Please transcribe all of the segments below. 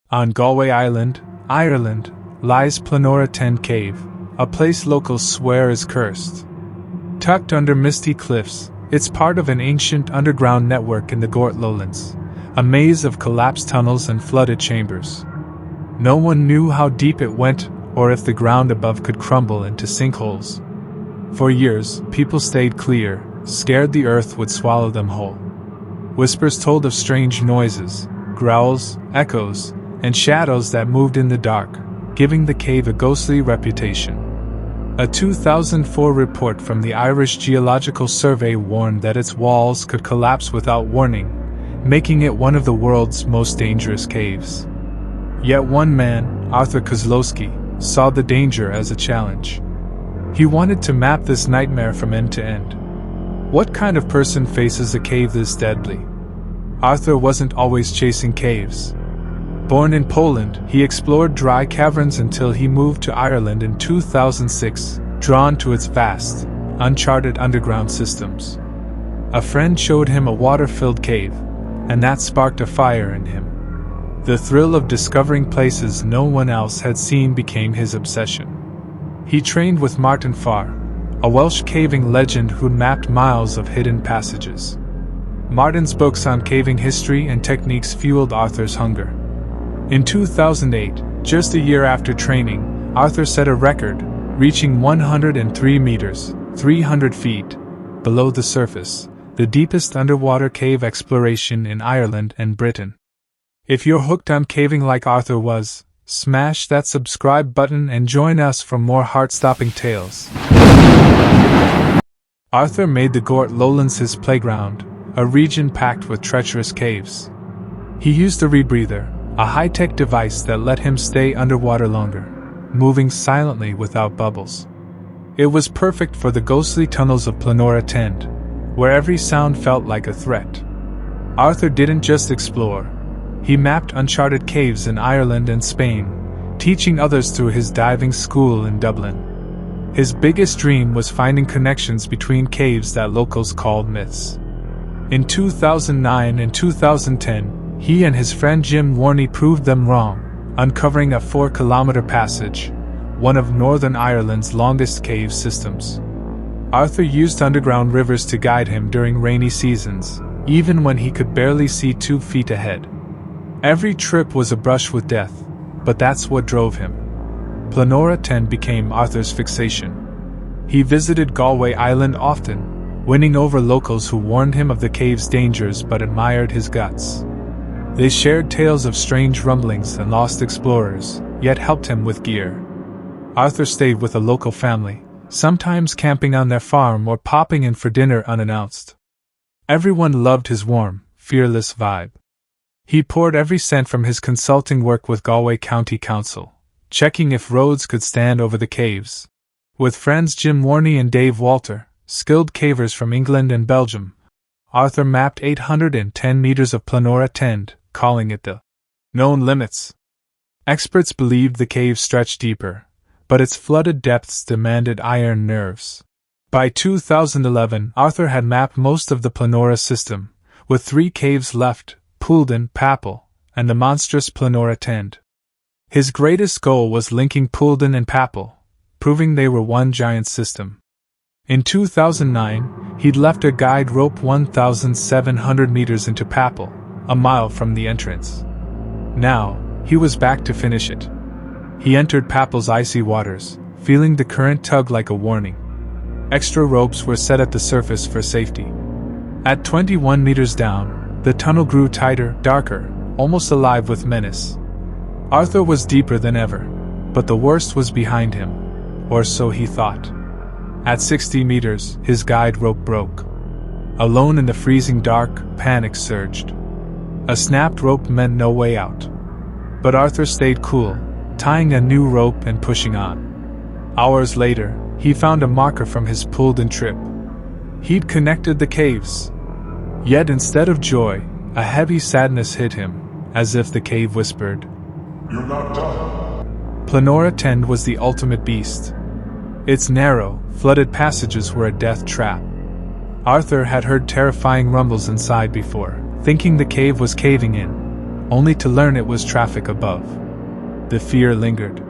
On Galway Island, Ireland, lies Pollonora 10 Cave, a place locals swear is cursed. Tucked under misty cliffs, it's part of an ancient underground network in the Gort lowlands, a maze of collapsed tunnels and flooded chambers. No one knew how deep it went or if the ground above could crumble into sinkholes. For years, people stayed clear, scared the earth would swallow them whole. Whispers told of strange noises, growls, echoes, and shadows that moved in the dark, giving the cave a ghostly reputation. A 2004 report from the Irish Geological Survey warned that its walls could collapse without warning, making it one of the world's most dangerous caves. Yet one man, Arthur Kozlowski, saw the danger as a challenge. He wanted to map this nightmare from end to end. What kind of person faces a cave this deadly? Arthur wasn't always chasing caves. Born in Poland, he explored dry caverns until he moved to Ireland in 2006, drawn to its vast, uncharted underground systems. A friend showed him a water-filled cave, and that sparked a fire in him. The thrill of discovering places no one else had seen became his obsession. He trained with Martin Farr, a Welsh caving legend who mapped miles of hidden passages. Martin's books on caving history and techniques fueled Arthur's hunger. In 2008, just a year after training, Arthur set a record, reaching 103 meters, 300 feet, below the surface, the deepest underwater cave exploration in Ireland and Britain. If you're hooked on caving like Arthur was, smash that subscribe button and join us for more heart-stopping tales. Arthur made the Gort lowlands his playground, a region packed with treacherous caves. He used a rebreather, a high-tech device that let him stay underwater longer, moving silently without bubbles. It was perfect for the ghostly tunnels of Pollonora 10, where every sound felt like a threat. Arthur didn't just explore. He mapped uncharted caves in Ireland and Spain, teaching others through his diving school in Dublin. His biggest dream was finding connections between caves that locals called myths. In 2009 and 2010, he and his friend Jim Warney proved them wrong, uncovering a 4-kilometer passage, one of Northern Ireland's longest cave systems. Arthur used underground rivers to guide him during rainy seasons, even when he could barely see 2 feet ahead. Every trip was a brush with death, but that's what drove him. Pollonora 10 became Arthur's fixation. He visited Galway Island often, winning over locals who warned him of the cave's dangers but admired his guts. They shared tales of strange rumblings and lost explorers, yet helped him with gear. Arthur stayed with a local family, sometimes camping on their farm or popping in for dinner unannounced. Everyone loved his warm, fearless vibe. He poured every cent from his consulting work with Galway County Council, checking if roads could stand over the caves. With friends Jim Warney and Dave Walter, skilled cavers from England and Belgium, Arthur mapped 810 meters of Pollonora 10, calling it the known limits. Experts believed the cave stretched deeper, but its flooded depths demanded iron nerves. By 2011, Arthur had mapped most of the Pollonora system, with 3 caves left: Poulden, Papel, and the monstrous Pollonora 10. His greatest goal was linking Poulden and Papel, proving they were one giant system. In 2009, he'd left a guide rope 1,700 meters into Papel, a mile from the entrance. Now, he was back to finish it. He entered Papel's icy waters, feeling the current tug like a warning. Extra ropes were set at the surface for safety. At 21 meters down, the tunnel grew tighter, darker, almost alive with menace. Arthur was deeper than ever, but the worst was behind him, or so he thought. At 60 meters, his guide rope broke. Alone in the freezing dark, panic surged. A snapped rope meant no way out. But Arthur stayed cool, tying a new rope and pushing on. Hours later, he found a marker from his Poulden trip. He'd connected the caves. Yet instead of joy, a heavy sadness hit him, as if the cave whispered, "You're not done." Pollonora 10 was the ultimate beast. Its narrow, flooded passages were a death trap. Arthur had heard terrifying rumbles inside before, thinking the cave was caving in, only to learn it was traffic above. The fear lingered.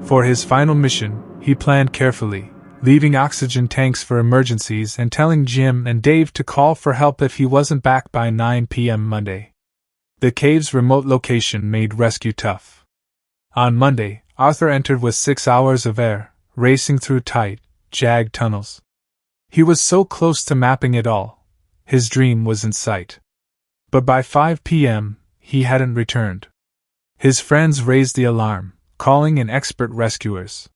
For his final mission, he planned carefully, leaving oxygen tanks for emergencies and telling Jim and Dave to call for help if he wasn't back by 9 p.m. Monday. The cave's remote location made rescue tough. On Monday, Arthur entered with 6 hours of air, racing through tight, jagged tunnels. He was so close to mapping it all. His dream was in sight. But by 5 p.m., he hadn't returned. His friends raised the alarm, calling in expert rescuers.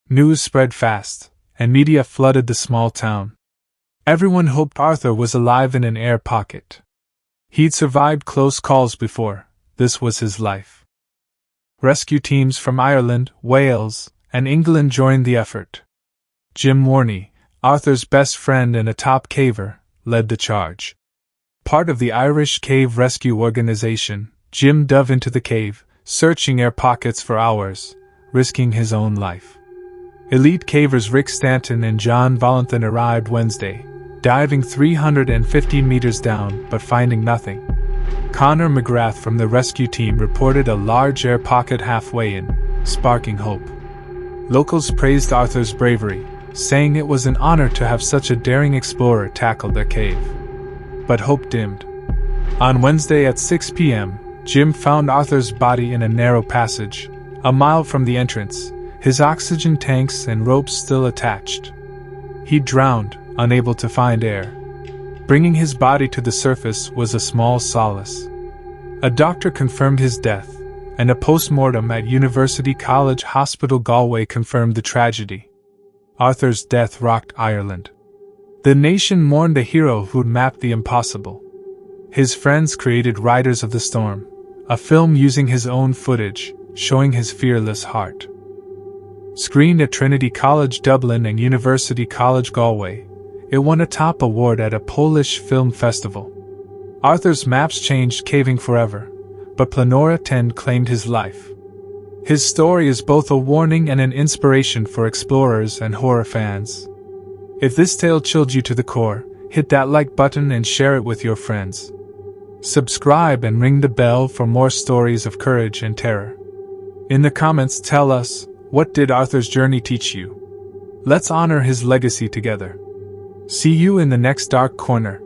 News spread fast, and media flooded the small town. Everyone hoped Arthur was alive in an air pocket. He'd survived close calls before. This was his life. Rescue teams from Ireland, Wales, and England joined the effort. Jim Warney, Arthur's best friend and a top caver, led the charge. Part of the Irish Cave Rescue Organization, Jim dove into the cave, searching air pockets for hours, risking his own life. Elite cavers Rick Stanton and John Volanthen arrived Wednesday, diving 350 meters down but finding nothing. Connor McGrath from the rescue team reported a large air pocket halfway in, sparking hope. Locals praised Arthur's bravery, saying it was an honor to have such a daring explorer tackle their cave. But hope dimmed. On Wednesday at 6 p.m., Jim found Arthur's body in a narrow passage, a mile from the entrance, his oxygen tanks and ropes still attached. He drowned, unable to find air. Bringing his body to the surface was a small solace. A doctor confirmed his death, and a post-mortem at University College Hospital Galway confirmed the tragedy. Arthur's death rocked Ireland. The nation mourned a hero who'd mapped the impossible. His friends created Riders of the Storm, a film using his own footage, showing his fearless heart. Screened at Trinity College Dublin and University College Galway, it won a top award at a Polish film festival. Arthur's maps changed caving forever, but Pollonora 10 claimed his life. His story is both a warning and an inspiration for explorers and horror fans. If this tale chilled you to the core, hit that like button and share it with your friends. Subscribe and ring the bell for more stories of courage and terror. In the comments, tell us, what did Arthur's journey teach you? Let's honor his legacy together. See you in the next dark corner.